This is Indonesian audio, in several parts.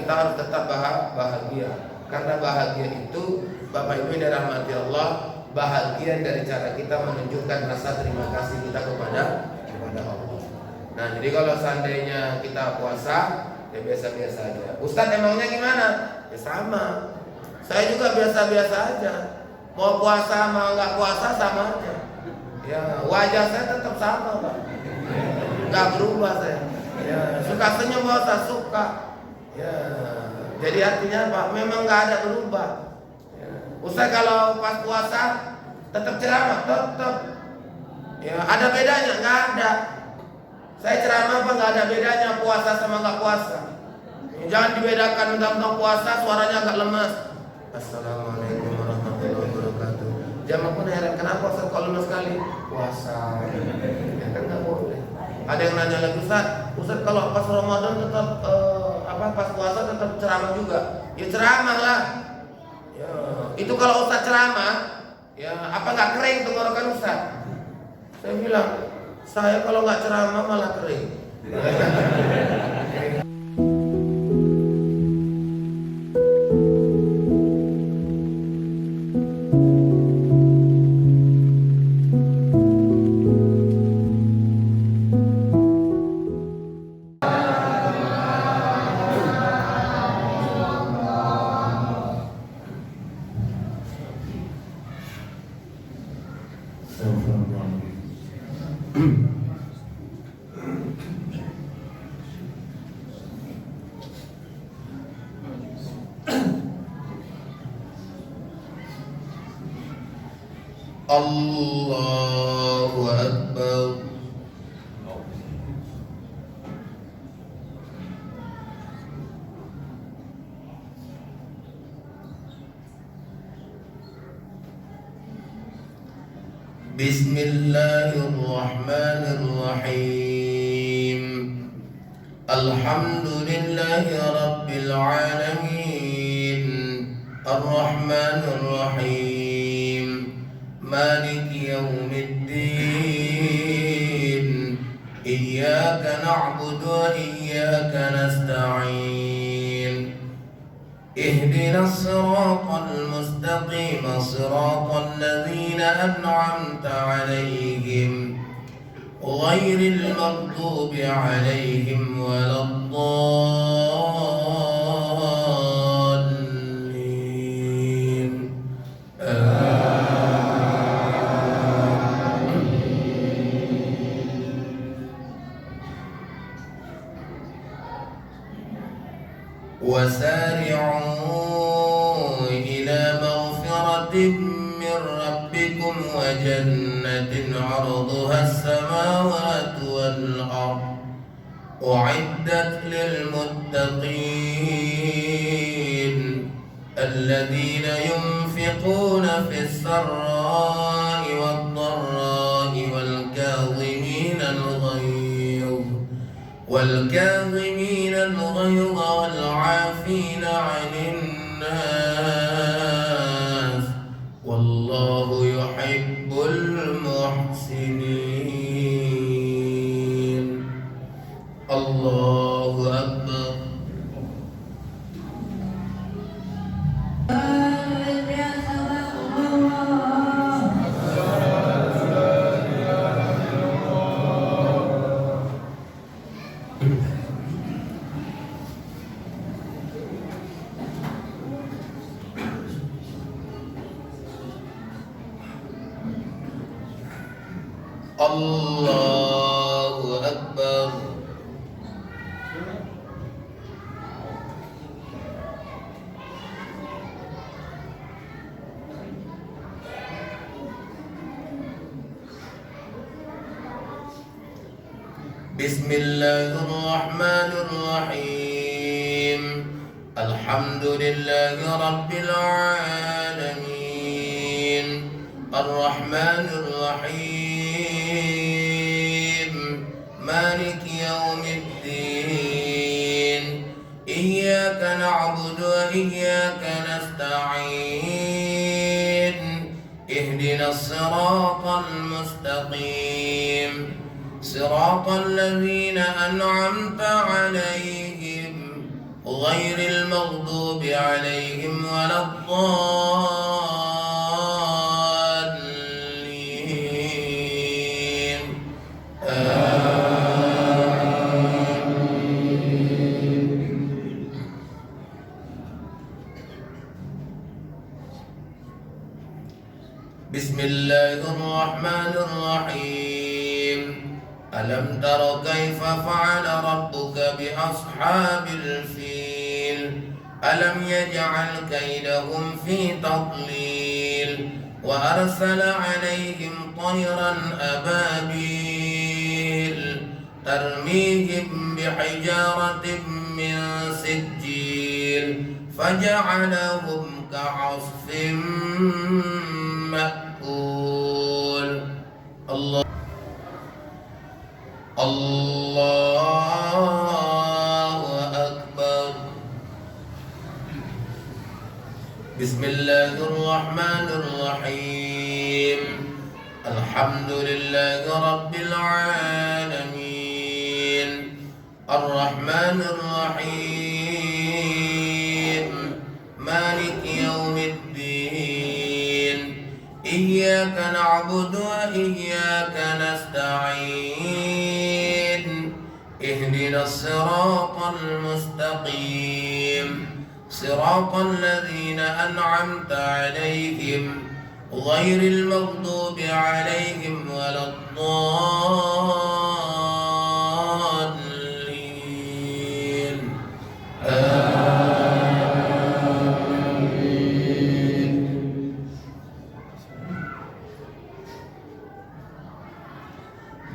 Kita harus tetap bahagia, karena bahagia itu Bapak Ibu yang dirahmati Allah, bahagia dari cara kita menunjukkan rasa terima kasih kita kepada Allah. Nah, jadi kalau seandainya kita puasa, ya biasa-biasa aja. Ustadz emangnya gimana? Ya sama. Saya juga biasa-biasa aja. Mau puasa mau nggak puasa sama aja. Ya wajah saya tetap sama, Pak. Nggak berubah saya. Ya suka senyum saya suka. Ya jadi artinya apa? Memang nggak ada berubah. Ya. Ustadz kalau pas puasa tetap ceramah, tetap. Ya ada bedanya? Nggak ada. Saya ceramah apa nggak ada bedanya puasa sama nggak puasa. Jangan dibedakan tentang puasa suaranya agak lemas. Assalamualaikum warahmatullahi wabarakatuh. Jamaah pun heran kenapa Ustaz kok lemas sekali puasa. Ya kan nggak boleh. Ada yang nanya lagi Ustaz kalau pas Ramadan tetap pas puasa tetap ceramah juga. Ya ceramah lah. Ya itu kalau Ustaz ceramah, ya apa nggak kering tenggorokan Ustaz? Saya bilang saya kalau nggak ceramah malah kering. Allahu Akbar. Bismillahirrahmanirrahim. Alhamdulillahi Rabbil Alamin. Ar-Rahmanir Rahim. Maliki yaumiddin. Iyyaka na'budu wa iyyaka nasta'in. Ihdinas siratal mustaqim, siratal ladzina an'amta 'alaihim ghairil maghdubi 'alaihim waladdallin. وسارعوا إلى مغفرة من ربكم وجنة عرضها السماوات والأرض أعدت للمتقين الذين ينفقون في السراء والضراء والكاظمين الغيظ والعافين عن الناس والله يحب المحسنين. الله أكبر. Allahu Akbar. Bismillahirrahmanirrahim. Alhamdulillahi Rabbil Alamin. Ar-Rahmanir Rahim. Maliki yaumiddin. Iyyaka na'budu wa iyyaka nasta'in. Ihdinas siratal mustaqim. صراط الذين أنعمت عليهم غير المغضوب عليهم ولا الضالين بسم الله الرحمن الرحيم ألم تر كيف فعل ربك بأصحاب الفيل ألم يجعل كيدهم في تضليل وأرسل عليهم طيرا أبابيل ترميهم بحجارة من سجيل فجعلهم كعصف مأكول الله أكبر بسم الله الرحمن الرحيم الحمد لله رب العالمين الرحمن الرحيم مالك يوم الدين إياك نعبد وإياك نستعين اهدنا الصراط المستقيم صراط الذين أنعمت عليهم غير المغضوب عليهم ولا الضالين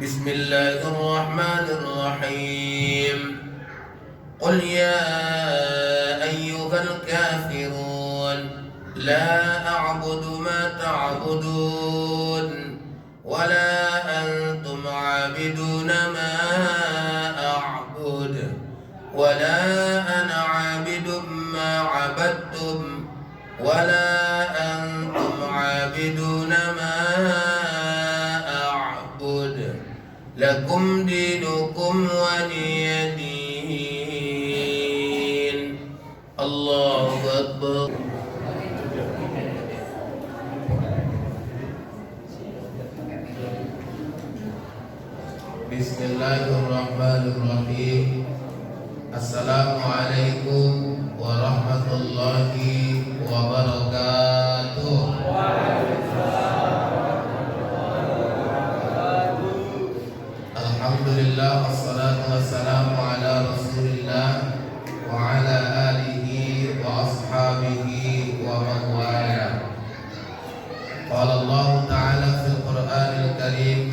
بسم الله الرحمن الرحيم قل يا أيها الكافرون لا أعبد ما تعبدون ولا أنتم عابدون ما أعبد ولا أنا عابد ما عبدتم ولا أنتم عابدون ما أعبد لكم دينكم ولي دين الله أكبر Bismillahirrahmanirrahim. Assalamualaikum warahmatullahi wabarakatuh. Alhamdulillah wassalatu wassalamu ala Rasulillah wa ala alihi wa ashabihi wa man wala. Qala Allah Ta'ala fil Qur'anil Karim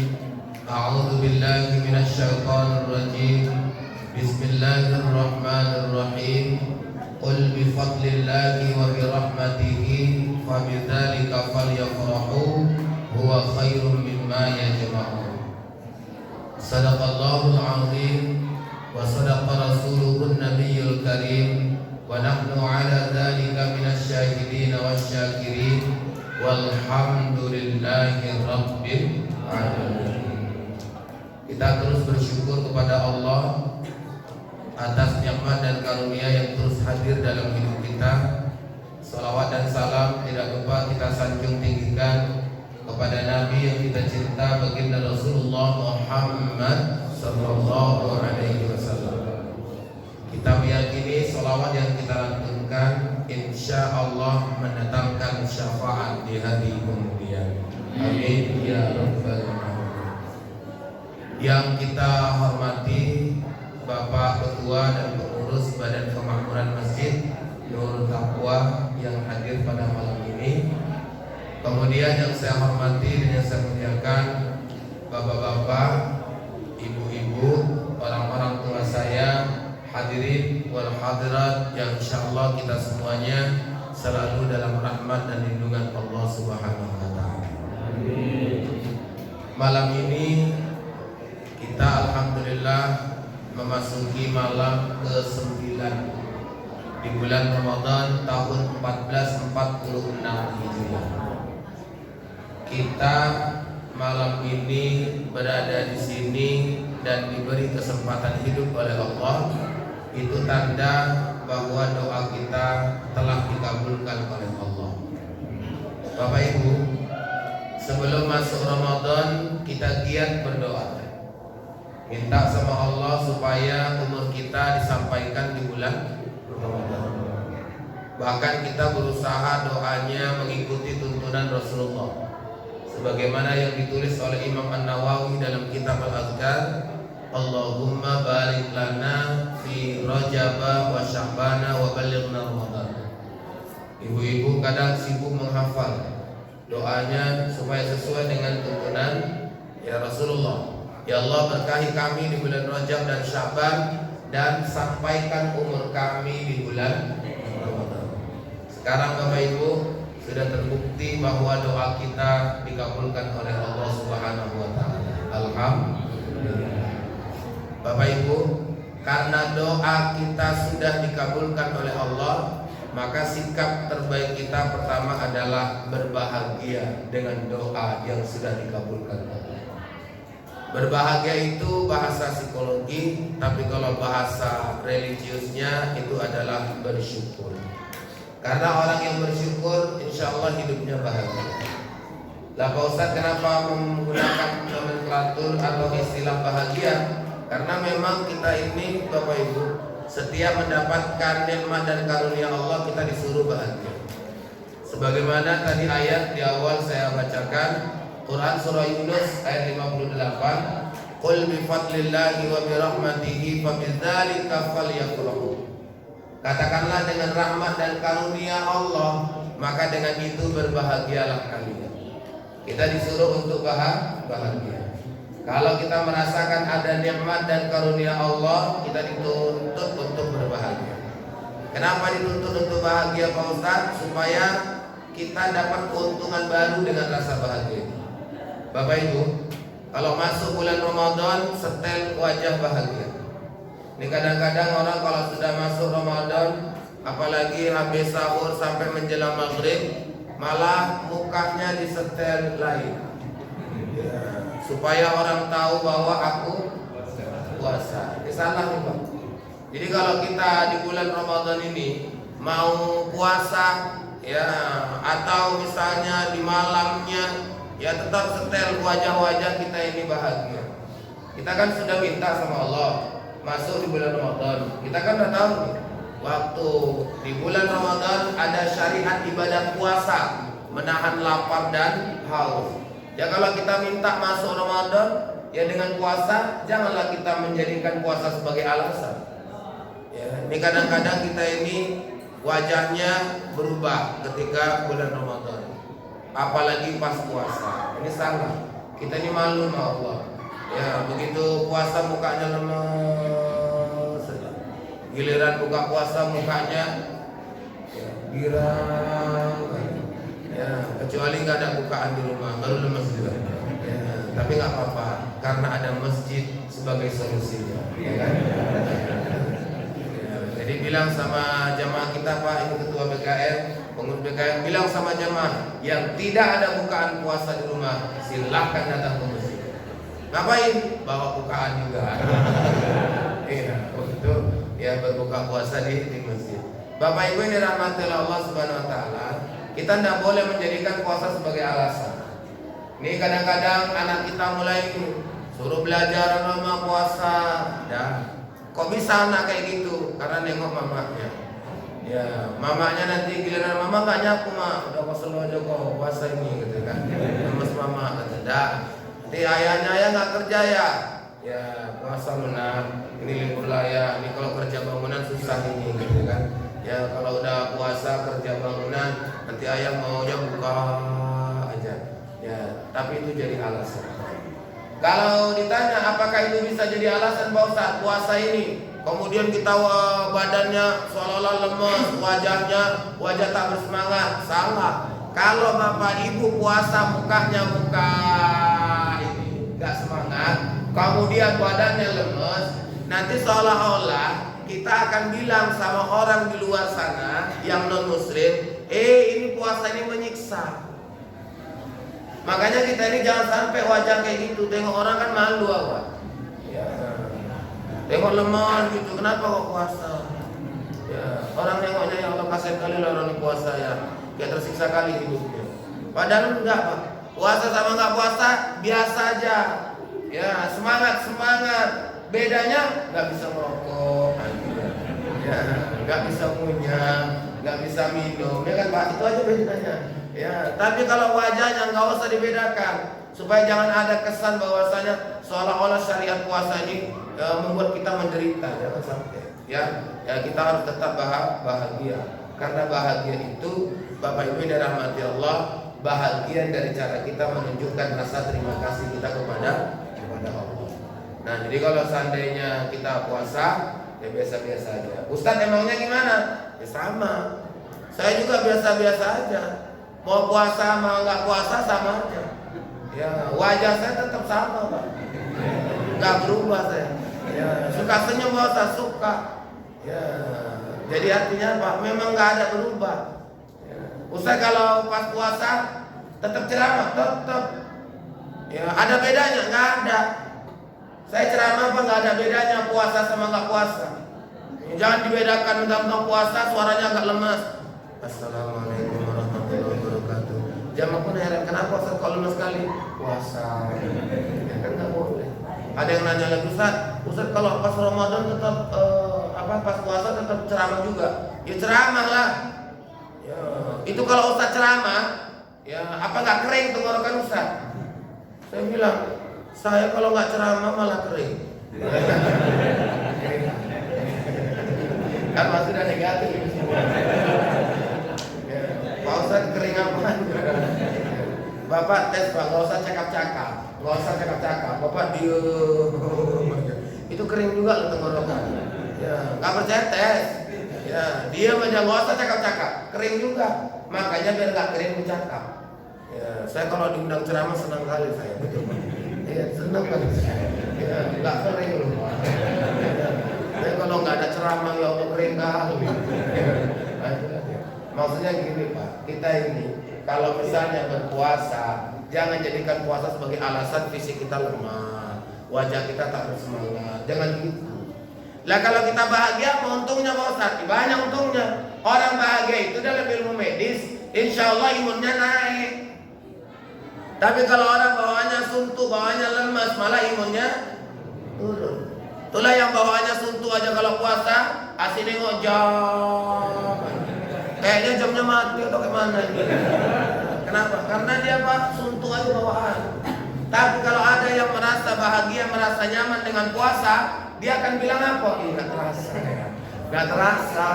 أعوذ بالله من الشيطان الرجيم بسم الله الرحمن الرحيم قل بفضل الله وبرحمته فبذلك فليفرحوا هو خير مما يجمعون صدق الله العظيم وصدق رسوله النبي الكريم ونحن على ذلك من الشاهدين والشاكرين والحمد لله رب العالمين. Kita terus bersyukur kepada Allah atas nikmat dan karunia yang terus hadir dalam hidup kita. Salawat dan salam tidak lupa kita sanjung tinggikan kepada Nabi yang kita cinta, baginda Rasulullah Muhammad sallallahu alaihi wasallam. Kita meyakini salawat yang kita lantunkan insya Allah mendatangkan syafaat di hari kemudian. Amin ya rabbal alamin. Yang kita hormati Bapak Ketua dan Pengurus Badan Kemakmuran Masjid Nurul Taqwa yang hadir pada malam ini. Kemudian yang saya hormati dan yang saya muliakan Bapak-bapak, Ibu-ibu, orang-orang tua saya, hadirin wal hadirat yang insyaallah kita semuanya selalu dalam rahmat dan lindungan Allah Subhanahu wa taala. Amin. Malam ini kita alhamdulillah memasuki malam ke-9 di bulan Ramadan tahun 1446 Hijriah. Kita malam ini berada di sini dan diberi kesempatan hidup oleh Allah, itu tanda bahwa doa kita telah dikabulkan oleh Allah. Bapak Ibu, sebelum masuk Ramadan kita giat berdoa, minta sama Allah supaya umur kita disampaikan di bulan Ramadan. Bahkan kita berusaha doanya mengikuti tuntunan Rasulullah, sebagaimana yang ditulis oleh Imam An-Nawawi dalam kitab Al-Azkar, Allahumma barik lana fi Rajab wa Sya'ban wa ballighna Ramadan. Ibu-ibu kadang sibuk menghafal doanya supaya sesuai dengan tuntunan ya Rasulullah. Ya Allah, berkahi kami di bulan Rajab dan Sya'ban, dan sampaikan umur kami di bulan Ramadan. Sekarang Bapak Ibu, sudah terbukti bahwa doa kita dikabulkan oleh Allah Subhanahu wa taala. Alhamdulillah. Bapak Ibu, karena doa kita sudah dikabulkan oleh Allah, maka sikap terbaik kita pertama adalah berbahagia dengan doa yang sudah dikabulkan Allah. Berbahagia itu bahasa psikologi, tapi kalau bahasa religiusnya itu adalah bersyukur. Karena orang yang bersyukur insya Allah hidupnya bahagia. Lah Pak Ustadz, kenapa menggunakan nomenklatur atau istilah bahagia? Karena memang kita ini Bapak Ibu, setiap mendapatkan nikmat dan karunia Allah kita disuruh bahagia. Sebagaimana tadi ayat di awal saya bacakan, Quran surah Yunus ayat 58, Qul bi fadlillahi wa bi rahmatihi fa bidzalika falyafrahu. Katakanlah dengan rahmat dan karunia Allah, maka dengan itu berbahagialah kalian. Kita disuruh untuk bahagia. Kalau kita merasakan ada nikmat dan karunia Allah, kita dituntut untuk berbahagia. Kenapa dituntut untuk bahagia Pak Ustadz? Supaya kita dapat keuntungan baru dengan rasa bahagia. Bapak Ibu, kalau masuk bulan Ramadan, setel wajah bahagia. Ini kadang-kadang orang kalau sudah masuk Ramadan, apalagi habis sahur sampai menjelang maghrib, malah mukanya disetel lain. Supaya orang tahu bahwa aku puasa. Ini salah nih Pak. Jadi kalau kita di bulan Ramadan ini mau puasa ya, atau misalnya di malamnya, ya tetap setel wajah-wajah kita ini bahagia. Kita kan sudah minta sama Allah masuk di bulan Ramadan. Kita kan udah tahu nih, waktu di bulan Ramadan ada syariat ibadah puasa, menahan lapar dan haus. Ya kalau kita minta masuk Ramadan ya dengan puasa, janganlah kita menjadikan puasa sebagai alasan. Ya, ini kadang-kadang kita ini wajahnya berubah ketika bulan Ramadan, apalagi pas puasa. Ini salah. Kita ini malu sama Allah. Ya begitu puasa mukanya lemes, giliran buka puasa mukanya ya, girang. Ya, kecuali nggak ada bukaan di rumah, baru lemes juga. Ya, tapi nggak apa-apa, karena ada masjid sebagai solusinya. Ya kan? Ya, jadi bilang sama jamaah kita, Pak, ini ketua BKN, pengurus BKN, bilang sama jamaah yang tidak ada bukaan puasa di rumah, silahkan datang ke masjid. Ngapain? Bawa bukaan juga. Iya, begitu. Ya berbuka puasa di masjid. Bapak Ibu ini rahmati Allah Subhanahu Wa Taala. Kita tidak boleh menjadikan puasa sebagai alasan. Ini kadang-kadang anak kita mulai suruh belajar nama puasa, dah. Kok bisa anak kayak gitu? Karena nengok mamanya. Ya, mamanya nanti giliran mama nggak nyapu mak, udah kesel aja kok puasa ini, gitu kan? Lemes mama, kata dah. Nanti ayah nggak kerja ya? Ya puasa lunar. Ini libur lah ya. Ini kalau kerja bangunan susah ini, gitu kan? Ya kalau udah puasa kerja bangunan, nanti ayah maunya buka aja. Ya, tapi itu jadi alasan. Kalau ditanya apakah itu bisa jadi alasan Pak Ustadz puasa ini, kemudian kita badannya seolah-olah lemes, wajah tak bersemangat, salah. Kalau Bapak Ibu puasa mukanya muka ini nggak semangat, kemudian badannya lemes, nanti seolah-olah kita akan bilang sama orang di luar sana yang non muslim, ini puasa ini menyiksa. Makanya kita ini jangan sampai wajah kayak gitu. Tengok orang kan malu awak. Ya. Tengok lemah gitu, kenapa kok puasa? Ya, orang nengoknya ya Allah kasihan kali lah orang ini puasa ya, kayak tersiksa kali hidupnya. Padahal enggak Pak, puasa sama enggak puasa biasa aja. Ya semangat, bedanya nggak bisa merokok, ya nggak bisa ngunyah, nggak bisa minum, ya kan Pak, itu aja bedanya. Ya, tapi kalau wajahnya nggak usah dibedakan, supaya jangan ada kesan bahwasanya seolah-olah syariat puasa ini membuat kita menderita, jangan sampai. Ya kita harus tetap bahagia, karena bahagia itu Bapak Ibu yang dirahmati Allah, bahagian dari cara kita menunjukkan rasa terima kasih kita kepada Allah. Nah, jadi kalau seandainya kita puasa, ya biasa-biasa aja. Ustadz emangnya gimana? Ya sama. Saya juga biasa-biasa aja. Mau puasa mau nggak puasa sama aja. Ya wajah saya tetap sama Pak. Nggak berubah saya. Ya suka senyum saya suka. Ya jadi artinya Pak, memang nggak ada berubah. Ya. Ustadz kalau pas puasa tetap ceramah, tetap. Ya ada bedanya? Nggak ada. Saya ceramah apa nggak ada bedanya puasa sama nggak puasa. Jangan dibedakan tentang puasa suaranya agak lemas. Assalamualaikum warahmatullahi wabarakatuh. Jamaah pun heran kenapa Ustaz kalau lemas sekali puasa. Ya kan nggak boleh. Ada yang nanya lagi Ustaz kalau pas Ramadan tetap pas puasa tetap ceramah juga. Ya ceramah lah. Ya, itu kalau Ustaz ceramah, ya apa nggak kering tenggorokan Ustaz? Saya bilang, saya kalau nggak ceramah malah kering. Kan maksudnya negatif. Ya, Pak Ustaz kering apa? Bapak tes Pak, nggak usah cakap-cakap, Bapak diem. Itu kering juga loh tenggorokan. Ya, nggak percaya tes. Ya, diam aja, nggak usah cakap-cakap, kering juga. Makanya biar nggak kering bercakap. Ya, saya kalau diundang ceramah senang kali saya, betul. Ya, senang kan. Ya, nggak kering loh. Ya, saya kalau nggak ada ceramah ya Allah kering kali. Ya, maksudnya gini Pak, kita ini kalau misalnya berpuasa, jangan jadikan puasa sebagai alasan fisik kita lemah, wajah kita tak bersemangat. Jangan gitu. Lah kalau kita bahagia, apa untungnya Pak Ustaz? Banyak untungnya. Orang bahagia itu dalam ilmu medis, insya Allah imunnya naik. Tapi kalau orang bawaannya suntuk, bawaannya lemas, malah imunnya turun. Itulah yang bawaannya suntuk aja kalau puasa, aslinya ngojok. Kayaknya jamnya mati atau gimana? Kenapa? Karena dia Pak suntuk aja bawaan. Tapi kalau ada yang merasa bahagia, merasa nyaman dengan puasa, dia akan bilang apa? Nggak terasa, nggak terasa.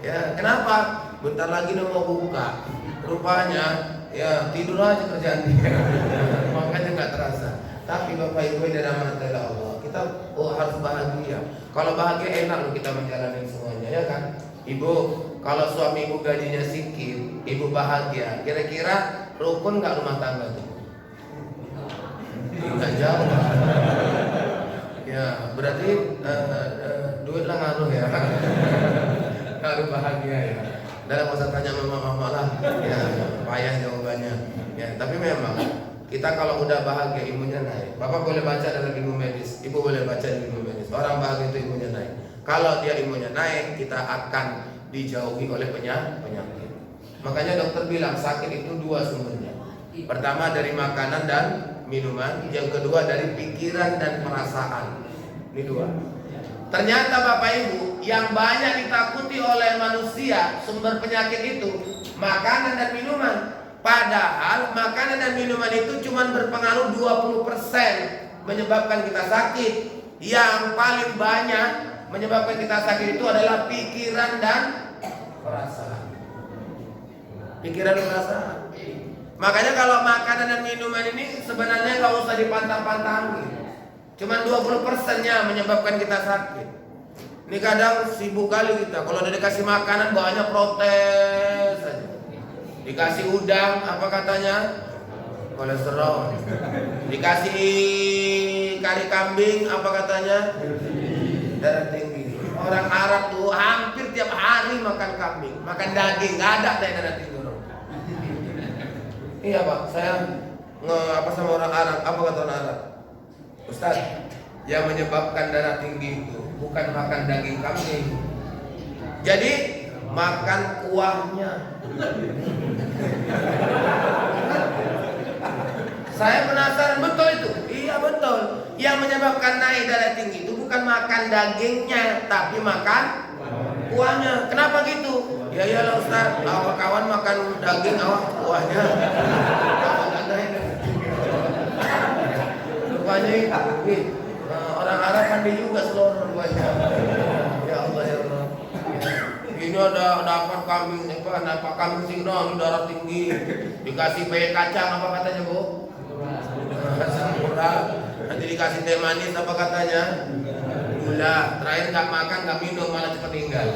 Ya, kenapa? Bentar lagi udah mau buka. Rupanya, ya tidur aja kerjaan dia. Makanya nggak terasa. Tapi Bapak Ibu yang dirahmati Allah, kita harus bahagia. Kalau bahagia enak loh kita menjalani semuanya, ya kan? Ibu, kalau suami ibu gajinya sedikit, ibu bahagia. Kira-kira rukun nggak rumah tangga tuh? Nggak jauh. Ya, berarti duit lah ngaruh ya. Ngaruh bahagia ya. Dan nggak usah tanya mama lah. Ya, payah jawabannya. Ya, tapi memang kita kalau udah bahagia imunnya naik. Bapak boleh baca dalam ilmu medis, ibu boleh baca dalam ilmu medis. Orang bahagia itu imunnya naik. Kalau dia imunnya naik, kita akan dijauhi oleh penyakit. Makanya dokter bilang sakit itu dua sumbernya. Pertama dari makanan dan minuman, yang kedua dari pikiran dan perasaan. Ini dua. Ternyata Bapak Ibu, yang banyak ditakuti oleh manusia sumber penyakit itu makanan dan minuman. Padahal makanan dan minuman itu cuma berpengaruh 20% menyebabkan kita sakit. Yang paling banyak menyebabkan kita sakit itu adalah pikiran dan perasaan. Pikiran dan perasaan. Makanya kalau makanan dan minuman ini sebenarnya nggak usah dipantang-pantangin. Cuman 20%-nya menyebabkan kita sakit. Ini kadang sibuk kali kita. Kalau udah dikasih makanan banyak protes aja. Dikasih udang apa katanya? Kolesterol. Dikasih kari kambing apa katanya? Darah tinggi. Orang Arab tuh hampir tiap hari makan kambing, makan daging, nggak ada darah tinggi orang. Iya Pak, saya sama orang Arab, apa kata orang Arab? Ustaz, yang menyebabkan darah tinggi itu bukan makan daging kambing, Jadi makan kuahnya. Saya penasaran, betul itu? Iya betul. Yang menyebabkan naik darah tinggi itu bukan makan dagingnya, tapi makan kuahnya. Kenapa gitu? Ya iyalah Ustaz, awak kawan makan daging, awak kuahnya. Rupanya itu. Orang Arab mandi juga seluruh rupanya. Ya Allah ya Allah. Ini ada dapat kambing kambing singno darah tinggi, dikasih peye kacang apa katanya Bu? Asam murah. Nanti dikasih teh manis apa katanya? Gula. Terakhir nggak makan nggak minum malah cepat tinggal.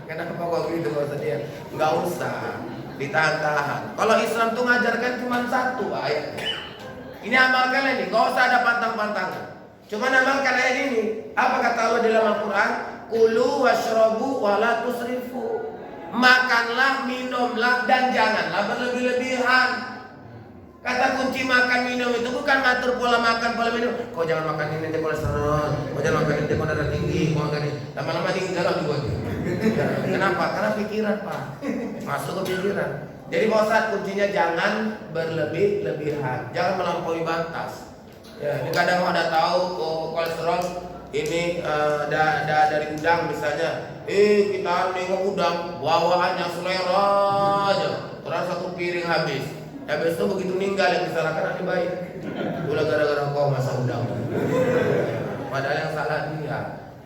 Kenapa kok gitu maksudnya? Nggak usah ditahan-tahan. Kalau Islam tuh ngajarkan cuma satu ayat. Ini amalkan ini, nggak usah ada pantang-pantangan. Cuma amalkan ayat ini. Apa kata Allah dalam Al-Quran? Kulu washrobu wala tusrifu. Makanlah, minumlah, dan janganlah berlebih-lebihan. Kata kunci makan minum itu bukan ngatur pola makan, pola minum. Kau jangan makan ini nanti kolesterol. Kau jangan makan ini darah tinggi. Kau makan ini. Lama-lama tinggal juga. Kenapa? Karena pikiran Pak. Masuk ke pikiran. Jadi Pak Ustadz, kuncinya jangan berlebih-lebihan, jangan melampaui batas. Ya, ini kadang ada tahu kolesterol ini dari udang misalnya. Kita nengok udang, bawaannya selera aja, terus satu piring habis. Habis itu begitu meninggal yang disalahkan ahli baik. Itulah gara-gara kau masak udang. Padahal yang salah dia,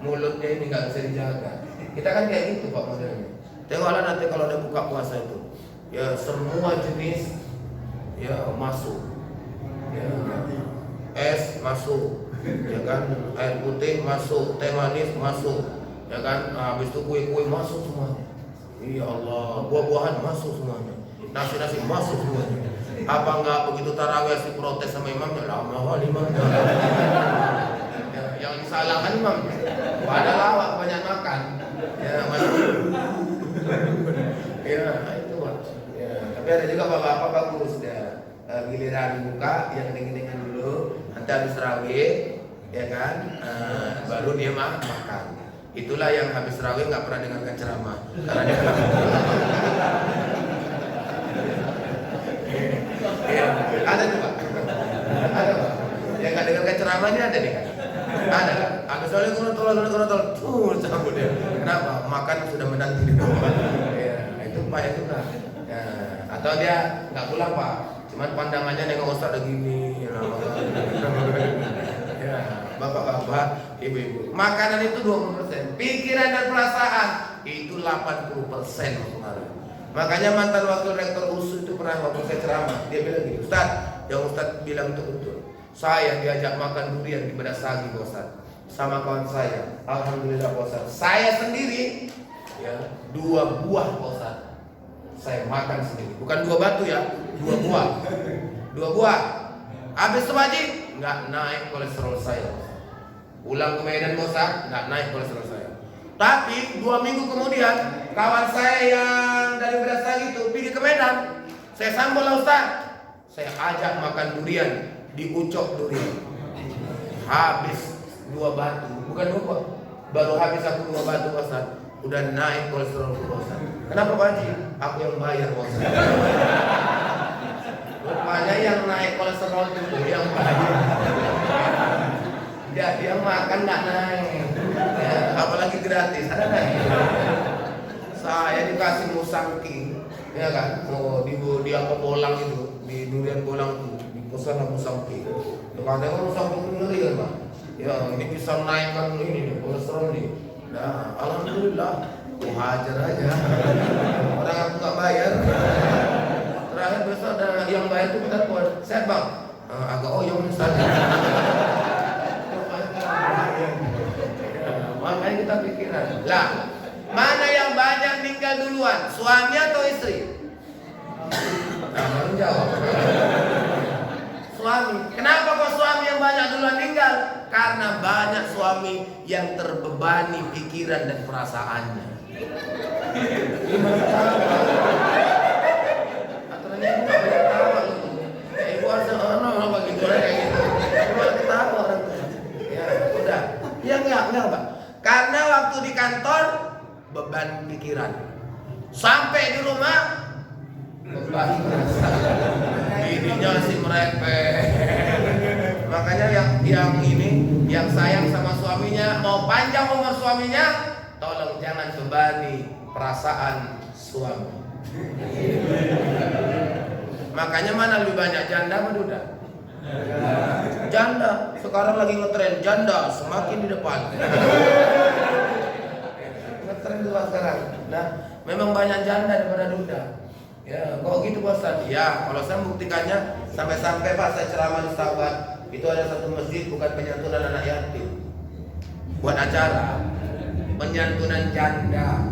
mulutnya ini nggak bisa dijaga. Kita kan kayak gitu Pak modelnya. Tengoklah nanti kalau ada buka puasa itu. Ya semua jenis ya masuk, ya es masuk, ya kan air putih masuk, teh manis masuk, ya kan habis itu kue-kue masuk semuanya. Ya Allah, buah-buahan masuk semuanya, nasi-nasi masuk semuanya. Apa enggak begitu tarawih si protes sama imamnya? Lama imamnya. Yang disalahkan imamnya. Padahal awak banyak makan. Ya masuk. Ya itu Pak. Ya, tapi ada juga bapak-bapak bagus ya. Giliran buka yang dingin-dingin dulu, nanti habis tarawih, ya kan, baru dia makan. Itulah yang habis tarawih nggak pernah dengarkan ceramah. Karena dia ya, ada tuh Pak. Ada Pak. Yang nggak dengarkan ceramahnya ada nih kan? Ada kan? Habis tarawih kurang cabut dia. Kenapa? Makan sudah menanti di bawah. Ya, itu Pak itu kan. Ya, atau dia nggak pulang Pak, cuman pandangannya nengok Ustaz udah gini, ya, bapak-bapak, ibu-ibu. Makanan itu 20%, pikiran dan perasaan itu 80% kemarin. Makanya mantan wakil rektor USU itu pernah waktu saya ceramah, dia bilang gini, Ustaz, yang Ustaz bilang itu betul. Saya diajak makan durian di Bedasagi Ustaz, sama kawan saya. Alhamdulillah Ustaz. Saya sendiri ya 2 buah Ustaz. Saya makan sendiri, bukan 2 batu ya, 2 buah. 2 buah. Habis itu Haji, nggak naik kolesterol saya. Pulang ke Medan Ustaz, nggak naik kolesterol saya. Tapi 2 minggu kemudian, kawan saya yang dari Bedasagi itu pergi ke Medan. Saya sambung lah Ustaz. Saya ajak makan durian di Ucok durian. Habis 2 batu, bukan 2 buah. Baru habis aku 2 batu Ustaz. Udah naik kolesterol Ustaz. Kenapa Pak Haji? Aku yang bayar Ustaz. Rupanya yang naik kolesterol itu yang bayar. Dia makan nggak naik. Ya, apalagi gratis. Ada naik. Saya dikasih musangking, ya kan? Oh, di apa bolang itu, di durian bolang itu, di pusana musangking. Katanya musangking itu ngeri kan Pak? Ya, ini bisa naikkan ini kolesterol nih. Nah, alhamdulillah, aku hajar aja. Orang aku nggak bayar. Terakhir besok ada yang bayar tuh kita buat sehat Bang. Agak oyong misalnya. Makanya kita pikiran. Lah, mana yang banyak meninggal duluan, suami atau istri? Nah, baru jawab. Suami. Kenapa kok suami yang banyak duluan meninggal? Karena banyak suami yang terbebani pikiran dan perasaannya. Gimana tahu? Aturannya ibu nggak boleh tahu loh. Ya, ibu harus bagi goreng kayak gitu. Cuma tahu orang tuh. Ya udah. Ya enggak Pak. Karena waktu di kantor pikiran. Sampai di rumah beban bininya si merepet. Makanya yang sayang sama suaminya, mau panjang umur suaminya, tolong jangan bebani perasaan suami. Makanya mana lebih banyak, janda atau duda? Janda. Sekarang lagi ngetren janda semakin di depan. Ngetren juga sekarang. Nah, memang banyak janda daripada duda. Ya, kok gitu Pak Ustaz? Ya, kalau saya membuktikannya sampai-sampai Pak saya ceramah di Sahabat, itu ada satu masjid bukan penyantunan anak yatim. Buat acara penyantunan janda.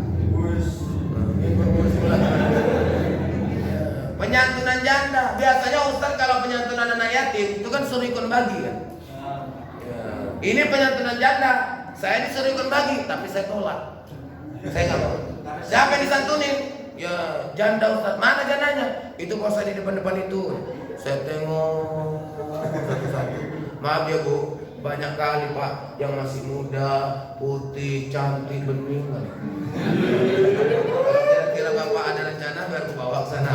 Penyantunan janda. Biasanya Ustaz kalau penyantunan anak yatim itu kan suruh ikut bagi kan. Ini penyantunan janda. Saya disuruh ikut bagi, tapi saya tolak. Saya nggak mau. Siapa yang disantunin? Ya janda Ustaz. Mana jandanya? Itu kalau saya di depan-depan itu. Saya tengok satu-satu. Maaf ya Bu, banyak kali Pak yang masih muda, putih, cantik, bening. Kira-kira Bapak ada rencana biar aku bawa ke sana.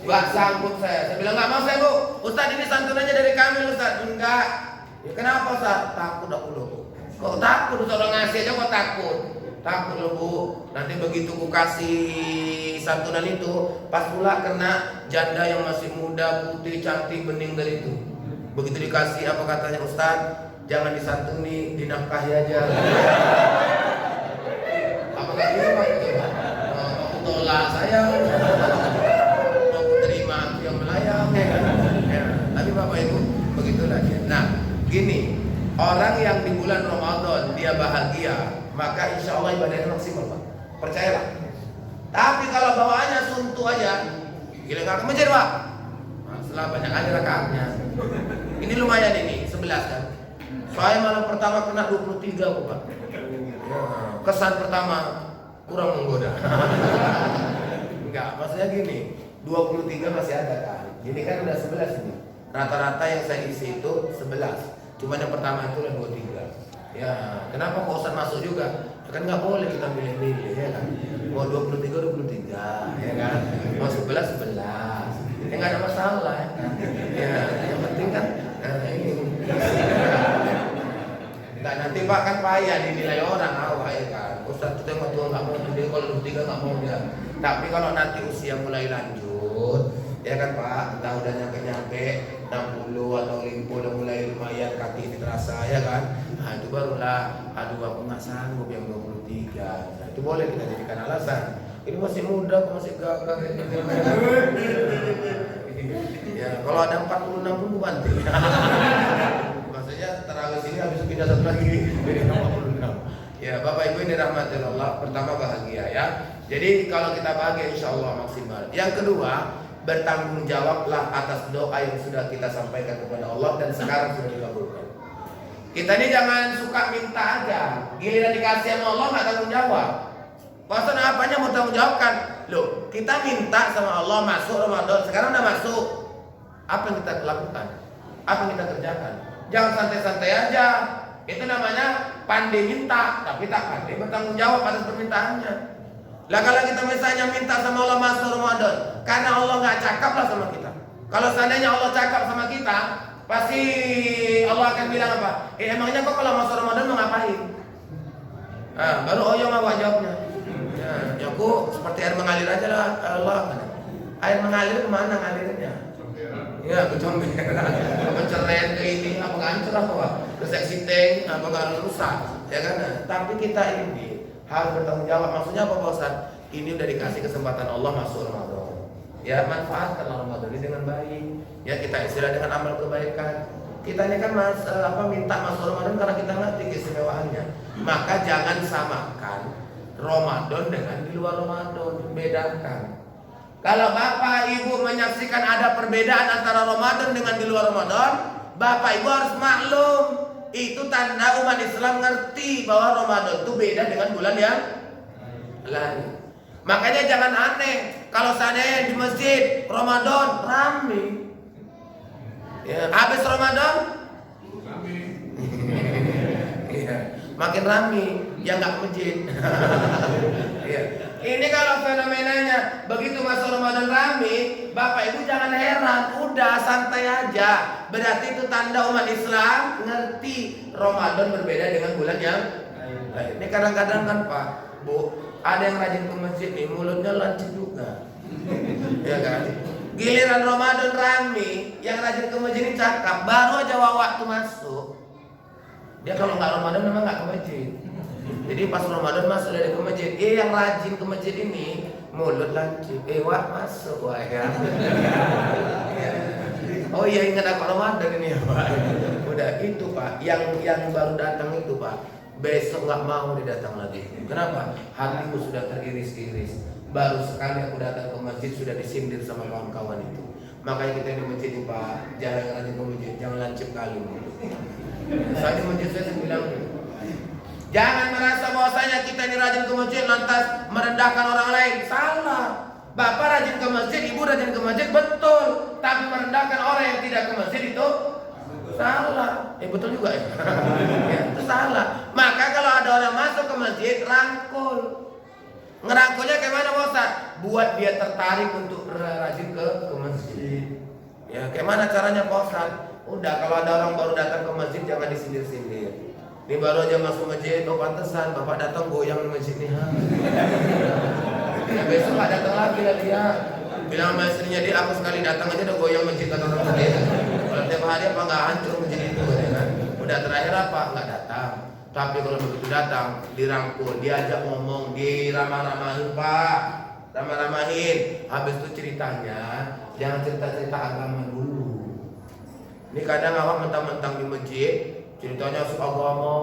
Gak sanggup saya. Saya bilang nggak mau saya Bu. Ustaz ini santunannya dari kami Ustaz. Enggak. Ya, kenapa Ustaz? Takut aku loh Bu. Kok takut? Ustaz orang ngasih aja kok takut. Takut loh Bu. Nanti begitu ku kasih santunan itu, pas pula kena janda yang masih muda, putih, cantik, bening dari itu. Begitu dikasih apa katanya Ustaz? Jangan disantuni, dinafkahi aja. Apakah gitu Pak? Aku tolak saya. Aku terima aku yang melayang. Ya. Tapi Bapak Ibu begitulah dia. Nah, gini, orang yang di bulan Ramadan dia bahagia, maka insya Allah ibadahnya maksimal Pak. Percayalah. Tapi kalau bawaannya suntuk aja, gila nggak ke masjid Pak. Setelah banyak kali rakaatnya. Ini lumayan ini, 11 kan. Saya malam pertama kena 23 kok Pak. Ya, kesan pertama kurang menggoda. Enggak, maksudnya gini, 23 masih ada kan. Jadi kan udah 11 ini. Rata-rata yang saya isi itu 11. Cuma yang pertama itu udah 23. Ya, kenapa kok Ustaz masuk juga? Kan nggak boleh kita milih-milih ya kan. Mau 23, ya kan. Mau 11. Ya nggak ada masalah ya kan. Ya, yang penting kan ini. Nggak nanti Pak kan payah dinilai orang awak ya kan. Ustaz kita nggak tua nggak mau dia, kalau 23 nggak mau dia. Tapi kalau nanti usia mulai lanjut, ya kan Pak, entah udah nyampe 60 atau 50 udah mulai lumayan kaki ini terasa ya kan. Nah itu barulah, aduh aku nggak sanggup yang 23. Nah, itu boleh kita jadikan alasan. Ini masih muda, masih gagah. Ya kalau ada 46 pun bantu. Maksudnya terawih sini habis pindah satu lagi jadi 46. Ya Bapak Ibu ini rahmatil Allah. Pertama bahagia ya. Jadi kalau kita bahagia insya Allah maksimal. Yang kedua, bertanggung jawablah atas doa yang sudah kita sampaikan kepada Allah dan sekarang sudah dikabulkan. Kita ini jangan suka minta aja, giliran dikasih sama Allah nggak tanggung jawab. Maksudnya apanya mau tanggung jawabkan? Loh, kita minta sama Allah masuk Ramadan, sekarang udah masuk. Apa yang kita lakukan? Apa yang kita kerjakan? Jangan santai-santai aja. Itu namanya pandai minta, tapi tak pandai bertanggung jawab atas permintaannya. Lah kalau kita misalnya minta sama Allah masuk Ramadan, karena Allah nggak cakap lah sama kita. Kalau seandainya Allah cakap sama kita, pasti Allah akan bilang apa? Emangnya kok kalau masuk Ramadan mau ngapain? Nah, baru Oyong awak jawabnya. Ya aku seperti air mengalir aja lah Allah. Air mengalir kemana ngalirnya? Ya ke comberan, apa ceren ke ini, apa ngancur apa? Ke seksi tank, apa nggak rusak, ya kan? Tapi kita ini harus bertanggung jawab. Maksudnya apa Pak Ustaz? Ini udah dikasih kesempatan Allah masuk Ramadan. Ya manfaatkan Ramadan ini dengan baik. Ya kita istilah dengan amal kebaikan. Kita ini kan minta masuk Ramadan karena kita ngerti keistimewaannya. Maka jangan samakan Ramadan dengan di luar Ramadan. Bedakan. Kalau Bapak Ibu menyaksikan ada perbedaan antara Ramadan dengan di luar Ramadan, Bapak Ibu harus maklum. Itu tanda umat Islam ngerti bahwa Ramadan itu beda dengan bulan yang lain. Makanya jangan aneh kalau seandainya di masjid Ramadan ramai, ya, habis Ramadan ya, makin ramai. yang nggak ke masjid. Iya. Ini kalau fenomenanya begitu masuk Ramadan rame, Bapak Ibu jangan heran, udah santai aja. Berarti itu tanda umat Islam ngerti Ramadan berbeda dengan bulan yang lain. Ini kadang-kadang kan Pak, Bu, ada yang rajin ke masjid nih, mulutnya lancip juga. Ya kan? Giliran Ramadan rame, yang rajin ke masjid ini cakap, baru aja waktu masuk. Dia kalau nggak Ramadan memang nggak ke masjid. Jadi pas Ramadan masuk dari ke masjid, yang rajin ke masjid ini mulut lancip, wah masuk wah ya. Oh iya ingat aku Ramadan ini ya Pak. Udah itu Pak, yang baru datang itu Pak, besok nggak mau dia datang lagi. Kenapa? Hatiku sudah teriris-iris. Baru sekali aku datang ke masjid sudah disindir sama kawan-kawan itu. Makanya kita di masjid ini Pak, jangan rajin ke masjid, jangan lancip kali. Saya di masjid saya bilang, jangan merasa bahwasanya kita ini rajin ke masjid lantas merendahkan orang lain. Salah. Bapak rajin ke masjid, ibu rajin ke masjid, betul. Tapi merendahkan orang yang tidak ke masjid itu salah. Betul juga ya. Ya, itu salah. Maka kalau ada orang masuk ke masjid, rangkul. Ngerangkulnya kayak mana Ustaz? Buat dia tertarik untuk rajin ke masjid. Ya, kayak mana caranya Pak Ustaz? Udah kalau ada orang baru datang ke masjid jangan disindir-sindir. Ini baru aja masuk masjid, pantesan Bapak datang goyang di masjid nih. Ya besok gak datang lagi lah dia. Bilang sama istrinya, dia aku sekali datang aja udah goyang masjid kata orang dia. Kalau tiap hari apa nggak hancur masjid itu kan? Udah terakhir apa? Nggak datang. Tapi kalau begitu datang, dirangkul, diajak ngomong, diramah-ramahin Pak, ramah-ramahin. Habis itu ceritanya, jangan cerita-cerita agama dulu. Ini kadang awak mentang-mentang di masjid, ceritanya agama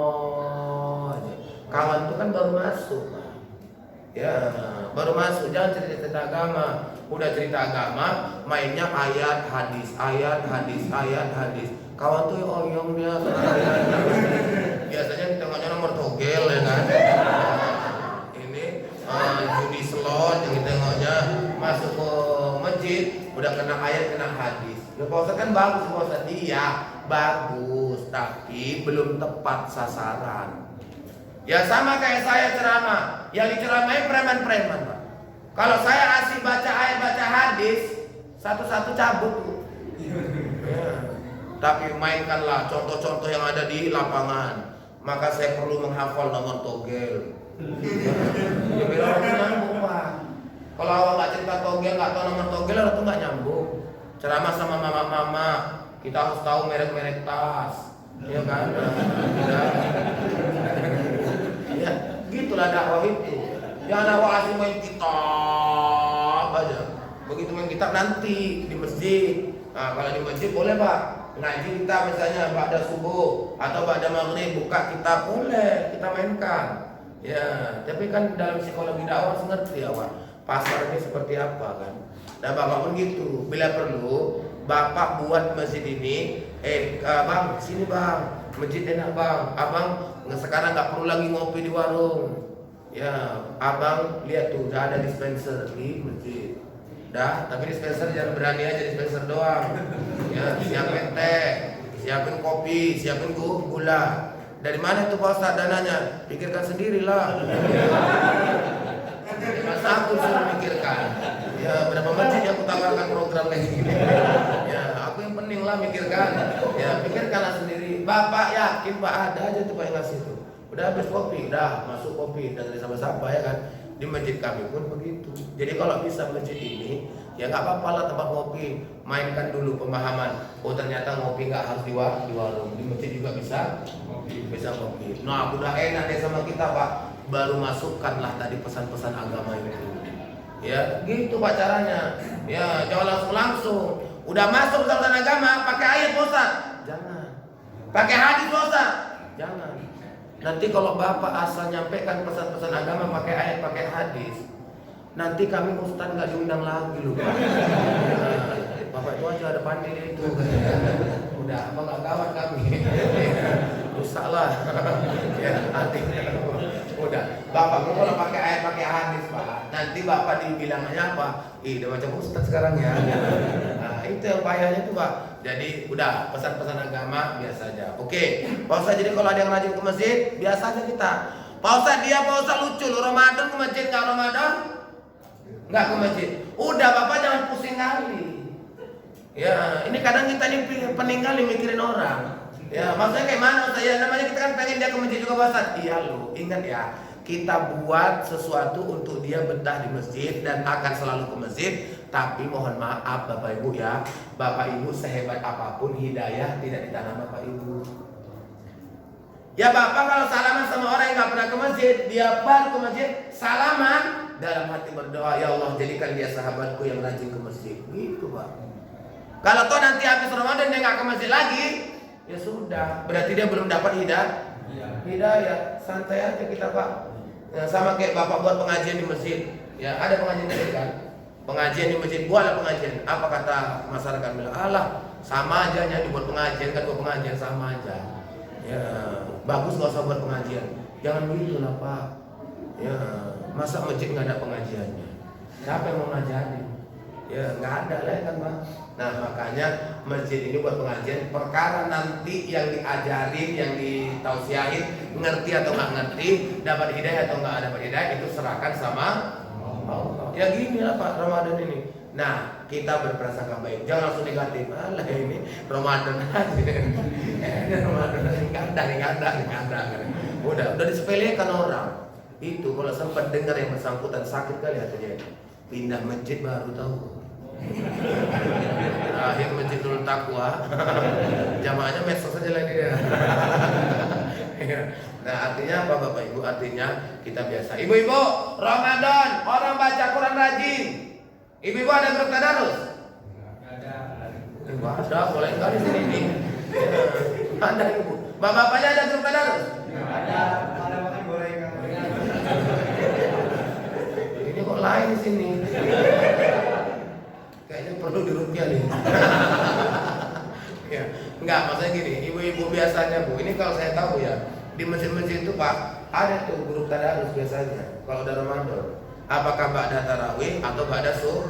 aja. Kawan itu kan baru masuk, Pak. Ya, baru masuk, jangan cerita-cerita agama. Udah cerita agama, mainnya ayat hadis, ayat hadis, ayat hadis. Kawan tuh oyong dia biasanya di tengahnya nomor togel ya kan. Ini judi slot yang ditengoknya masuk ke masjid udah kena ayat kena hadis. Ya Pak Ustaz kan bagus Pak Ustaz, iya bagus tapi belum tepat sasaran. Ya sama kayak saya ceramah, yang diceramahin preman-preman Pak. Kalau saya asih baca ayat baca hadis, satu-satu cabut tuh. Ya. Tapi mainkanlah contoh-contoh yang ada di lapangan. Maka saya perlu menghafal nomor togel. Ya bilang orang nyambung Pak. Kalau awak nggak cerita togel, nggak tahu nomor togel, orang tuh nggak nyambung. Ceramah sama mama-mama, kita harus tahu merek-merek tas, ya kan? Ya, gitulah dakwah itu. Jangan dakwah asing main kitab aja. Begitu main kitab nanti di masjid. Nah, kalau di masjid boleh Pak. Ngaji kita misalnya pada subuh atau pada maghrib buka kitab boleh kita mainkan. Ya, tapi kan dalam psikologi dakwah harus ngerti ya Pak. Pasar ini seperti apa kan? Nah Bapak pun gitu. Bila perlu Bapak buat masjid ini, Bang sini Bang, masjid enak Bang. Abang sekarang nggak perlu lagi ngopi di warung. Ya, Abang lihat tuh udah ada dispenser di masjid. Dah, tapi dispenser jangan berani aja dispenser doang. Ya, siapin teh, siapin kopi, siapin gula. Dari mana itu Pak Ustaz dananya? Pikirkan sendirilah. Masa aku suruh mikirkan. Ya, berapa masjid aku tawarkan program kayak gini. Ya, aku yang penting lah mikirkan. Ya, pikirkanlah sendiri. Bapak yakin Pak ada aja tuh Pak yang ngasih tuh. Udah habis kopi, udah masuk kopi dan sama-sama ya kan. Di masjid kami pun begitu. Jadi kalau bisa masjid ini ya nggak apa-apa lah tempat ngopi, mainkan dulu pemahaman. Oh ternyata ngopi nggak harus di warung, di masjid juga bisa ngopi. Nah udah enak deh sama kita Pak, baru masukkanlah tadi pesan-pesan agama itu. Ya gitu Pak caranya. Ya jangan langsung. Udah masuk pesan agama pakai ayat Ustaz, jangan. Pakai hadis Ustaz, jangan. Nanti kalau Bapak asal nyampaikan pesan-pesan agama pakai ayat, pakai hadis, nanti kami Ustaz nggak diundang lagi loh Pak. Bapak itu aja ada pandai itu. Udah, apa nggak kawan kami? Rusak lah. Ya, nanti udah. Bapak kalau pakai ayat, pakai hadis Pak, nanti Bapak dibilangnya apa? Udah macam Ustaz sekarang ya. Nah, itu yang bahayanya tuh Pak. Jadi udah pesan-pesan agama biasa aja. Oke, Pak Ustaz, jadi kalau ada yang rajin ke masjid biasa aja kita. Pak Ustaz lucu lu, Ramadan ke masjid, nggak Ramadan nggak ke masjid. Udah Bapak jangan pusing kali. Ya, ini kadang kita nih peninggal mikirin orang. Ya, maksudnya kayak mana Ustaz? Ya, namanya kita kan pengen dia ke masjid juga Pak Ustaz. Iya lu, ingat ya, kita buat sesuatu untuk dia betah di masjid dan akan selalu ke masjid. Tapi mohon maaf Bapak Ibu ya, Bapak Ibu sehebat apapun hidayah tidak ditanam Bapak Ibu. Ya Bapak kalau salaman sama orang yang nggak pernah ke masjid, dia baru ke masjid, salaman dalam hati berdoa, ya Allah jadikan dia sahabatku yang rajin ke masjid. Gitu Pak. Kalau toh nanti habis Ramadan dia nggak ke masjid lagi, ya sudah, berarti dia belum dapat hidayah. Santai aja kita Pak. Ya, sama kayak Bapak buat pengajian di masjid. Ya ada pengajian di masjid kan? Pengajian di masjid, buatlah pengajian. Apa kata masyarakat bilang? Alah, sama aja nya dibuat pengajian kan, buat pengajian sama aja. Ya bagus nggak usah buat pengajian. Jangan begitu lah Pak. Ya masa masjid nggak ada pengajiannya? Siapa yang mau ngajarin? Ya nggak ada lah kan Pak. Nah makanya masjid ini buat pengajian. Perkara nanti yang diajarin, yang ditausiahin, ngerti atau nggak ngerti, dapat hidayah atau nggak dapat hidayah, itu serahkan sama Allah. Ya gini lah Pak Ramadan ini. Nah kita berprasangka baik, jangan langsung negatif. Alah ini Ramadan aja. Ramadan nggak ada. Udah disepelekan orang. Itu kalau sempat dengar yang bersangkutan sakit kali hatinya, pindah masjid baru tahu. Akhir masjid Nurul Taqwa, jamaahnya medsos saja lagi dia. Nah artinya apa Bapak Ibu? Artinya kita biasa. Ibu-ibu, Ramadan orang baca Quran rajin. Ibu-ibu ada grup tadarus? Ada, boleh enggak di sini nih? Ada ibu. Bapak-bapaknya ada grup tadarus? Ada makan boleh enggak? Ini kok lain di sini? Kayaknya perlu dirupiah nih. Ya, enggak, maksudnya gini, ibu-ibu biasanya Bu, ini kalau saya tahu ya, di masjid-masjid itu Pak, ada tuh grup tadarus biasanya kalau udah Ramadan. Apakah ba'da tarawih atau ba'da subuh?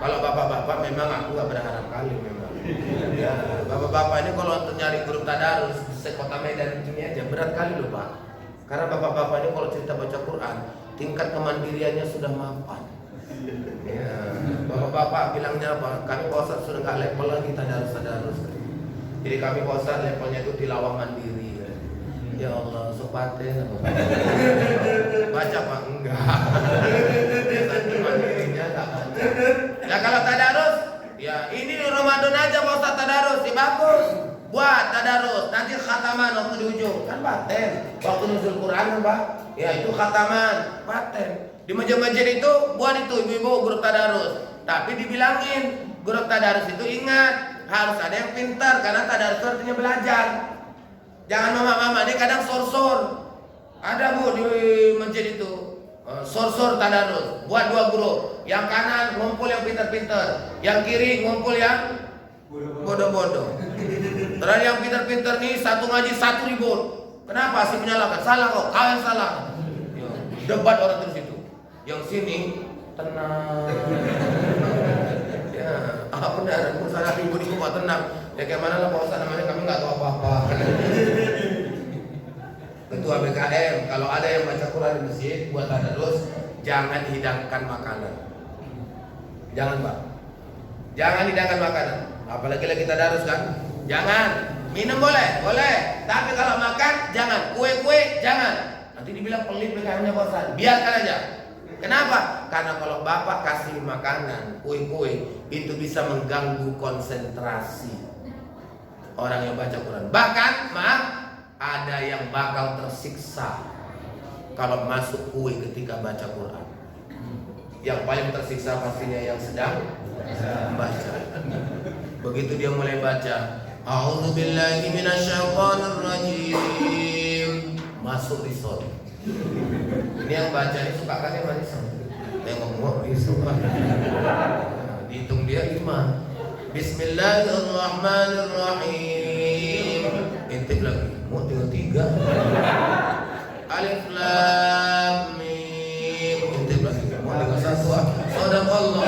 Kalau bapak-bapak memang aku gak berharap kali memang. Ya, bapak-bapak ini kalau untuk nyari grup tadarus sekota Medan ini aja berat kali loh Pak. Karena bapak-bapak ini kalau cerita baca Quran, tingkat kemandiriannya sudah mapan. Ya, bapak-bapak bilangnya apa? Kami Pak Ustaz sudah nggak level lagi tadarus. Jadi kami Pak Ustaz levelnya itu tilawah mandiri. Ya Allah, sopaten baca Pak? Enggak. Tapi mandirinya nggak baca. Ya kalau tadarus, ya ini Ramadan aja Pak Ustaz tadarus, ya bagus. Buat tadarus, nanti khataman waktu di ujung kan paten. Waktu nuzul Quran kan Pak? Ya itu khataman, paten. Di masjid-masjid itu buat itu ibu-ibu grup tadarus. Tapi dibilangin grup tadarus itu ingat harus ada yang pintar karena tadarus itu artinya belajar. Jangan mama-mama ini kadang sor-sor. Ada Bu di masjid itu sor-sor tadarus. Buat 2 grup. Yang kanan ngumpul yang pintar-pintar, yang kiri ngumpul yang bodoh-bodoh. Terus yang pintar-pintar nih satu ngaji 1 ribut. Kenapa sih menyalahkan? Salah kok, kau yang salah. Debat orang terus itu. Yang sini tenang. Ya, benar. Salah ribut itu kok tenang. Ya kayak mana lah Pak Ustaz namanya kami nggak tahu apa-apa. Ketua BKM, kalau ada yang baca Quran di masjid buat tadarus, jangan hidangkan makanan. Jangan Pak. Jangan hidangkan makanan. Apalagi lagi tadarus kan? Jangan. Minum boleh, boleh. Tapi kalau makan jangan. Kue-kue jangan. Nanti dibilang pelit BKM-nya Pak Ustaz. Biarkan aja. Kenapa? Karena kalau Bapak kasih makanan, kue-kue, itu bisa mengganggu konsentrasi orang yang baca Quran. Bahkan, maaf, ada yang bakal tersiksa kalau masuk kue ketika baca Quran. Yang paling tersiksa pastinya yang sedang membaca. Begitu dia mulai baca, A'udzubillahi minasyaitonirrajim, masuk risol. Ini yang baca ini suka kan ya manis. Tengok risol. Dihitung dia 5. Bismillahirrahmanirrahim. Intip lagi. Mau tinggal 3. Alif lam mim. Intip lagi. Mau tinggal 1. Sadaqallah.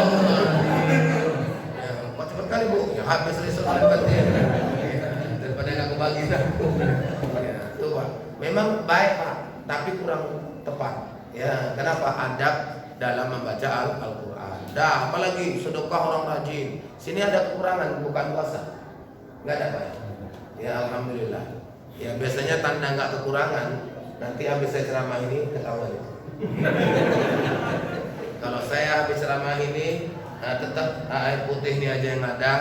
Ya, cepat kali Bu. Ya habis risol berarti. Daripada enggak kebagi aku. Ya, tuh Pak. Memang baik Pak. Tapi Ya, kenapa? Adab dalam membaca Al-Quran. Dah, apalagi sedekah orang rajin. Sini ada kekurangan, bukan puasa. Nggak ada Pak. Ya, alhamdulillah. Ya, biasanya tanda nggak kekurangan. Nanti habis saya ceramah ini ketahuan. Kalau saya habis ceramah ini tetap air putih ini aja yang ada,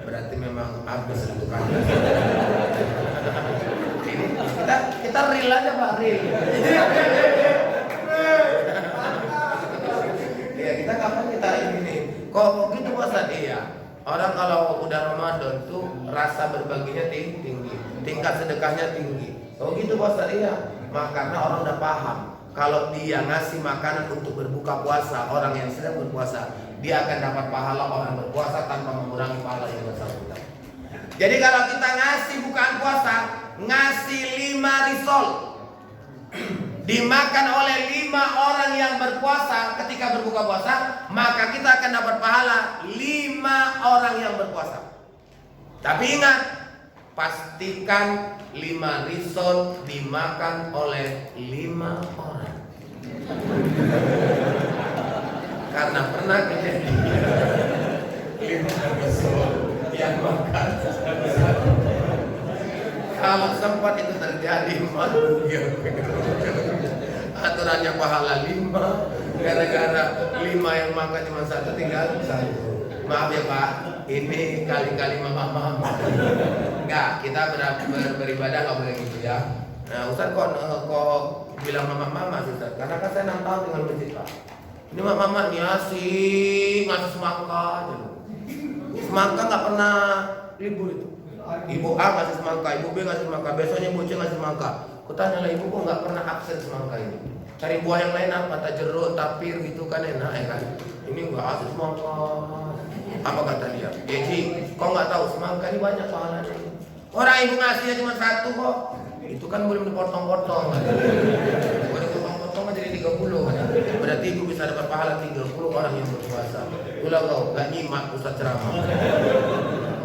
berarti memang habis bukan. Kita real aja Pak, real. Ya kita kapan kita ini? Kok gitu puasa? Iya. Orang kalau udah Ramadan tuh rasa berbaginya tinggi, tingkat sedekahnya tinggi. Oh gitu puasa? Iya. Karena orang udah paham kalau dia ngasih makanan untuk berbuka puasa orang yang sedang berpuasa, dia akan dapat pahala orang berpuasa tanpa mengurangi pahala yang bersangkutan. Jadi kalau kita ngasih bukaan puasa, ngasih 5 risol dimakan oleh 5 orang yang berpuasa ketika berbuka puasa, maka kita akan dapat pahala 5 orang yang berpuasa. Tapi ingat, pastikan 5 risol dimakan oleh 5 orang. Karena pernah kejadian 5 risol yang makan. Kalau sempat itu terjadi, aturannya pahala 5, gara-gara 5 yang makan cuma 1 tinggal 1. Maaf ya Pak, ini kali-kali mama. Enggak, kita beribadah nggak boleh gitu ya. Nah Ustaz kok bilang mama Ustaz? Karena kan saya 6 tahun tinggal masjid Pak. Ini mama ngasih semangka aja. Semangka nggak pernah libur itu. Ibu A ngasih semangka, ibu B ngasih semangka, besoknya ibu C ngasih semangka. Kutanya lah ibu kok nggak pernah absen semangka ini. Cari buah yang lain apa? Tak jeruk, tapir gitu kan enak ya kan. Ini nggak ngasih semangka. Apa kata dia? Ji, kau nggak tahu semangka ini banyak pahalanya. Orang ibu ngasihnya cuma 1 kok. Itu kan boleh dipotong-potong. Boleh dipotong-potong jadi 30. Berarti ibu bisa dapat pahala 30 orang yang berpuasa. Itulah kau nggak nyimak Ustaz ceramah.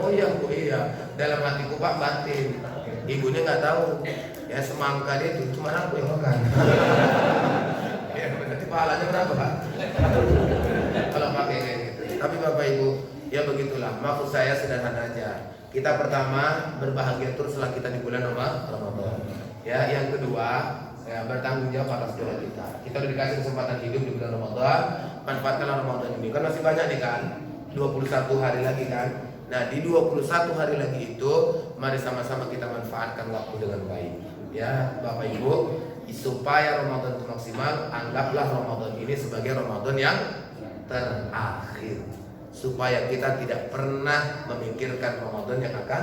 Oh iya Bu, iya. Dalam hatiku Pak batin. Ibunya nggak tahu. Ya semangka dia itu cuma aku yang makan. Ya berarti pahalanya berapa Pak? Kalau pakai kayak gitu. Tapi Bapak Ibu, ya begitulah. Maksud saya sederhana aja. Kita pertama berbahagia terus setelah kita di bulan Ramadan. Ya, yang kedua ya, bertanggung jawab atas doa kita. Kita udah dikasih kesempatan hidup di bulan Ramadan, manfaatkanlah Ramadan ini. Kan masih banyak nih kan, 21 hari lagi kan. Nah di 21 hari lagi itu, mari sama-sama kita manfaatkan waktu dengan baik. Ya Bapak Ibu, supaya Ramadan itu maksimal, anggaplah Ramadan ini sebagai Ramadan yang terakhir, supaya kita tidak pernah memikirkan Ramadan yang akan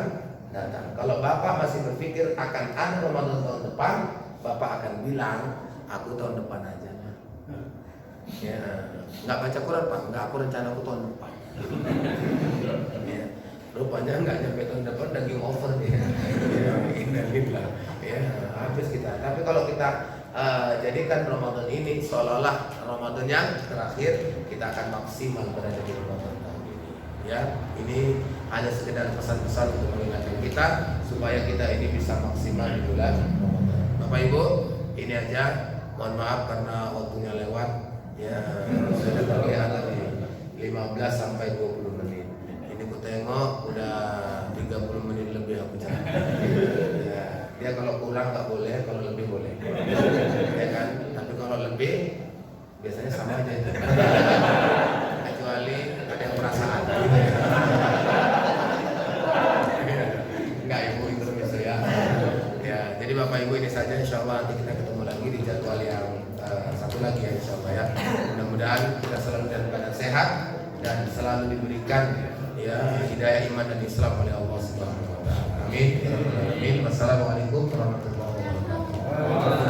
datang. Kalau Bapak masih berpikir akan ada Ramadan tahun depan, Bapak akan bilang, aku tahun depan aja. Ya, nggak baca Quran Pak, nggak, aku rencana aku tahun depan. Ya, rupanya nggak nyampe tahun depan udah game over nih. Ya, innalillah. Ya, habis kita. Tapi kalau kita jadikan Ramadan ini seolah-olah Ramadan yang terakhir, kita akan maksimal berada di Ramadan tahun ini. Ya, ini hanya sekedar pesan-pesan untuk mengingatkan kita supaya kita ini bisa maksimal di bulan Ramadan. Bapak Ibu, ini aja. Mohon maaf karena waktunya lewat. Ya, sudah terlihat tadi 15 sampai 20 menit. Ini ku tengok udah 30 menit lebih aku jalan. Ya, dia kalau kurang nggak boleh, kalau lebih boleh. Ya kan? Tapi kalau lebih biasanya sama aja. Kecuali ada yang perasaan. Enggak Ibu, intermezzo ya. Ya, jadi Bapak Ibu ini saja, insyaallah nanti kita ketemu lagi di jadwal yang satu lagi ya insyaallah ya. Mudah-mudahan kita selalu dalam keadaan sehat dan selalu diberikan ya hidayah iman dan Islam oleh Allah Subhanahu wa taala. Amin. Amin. Wassalamualaikum warahmatullahi wabarakatuh.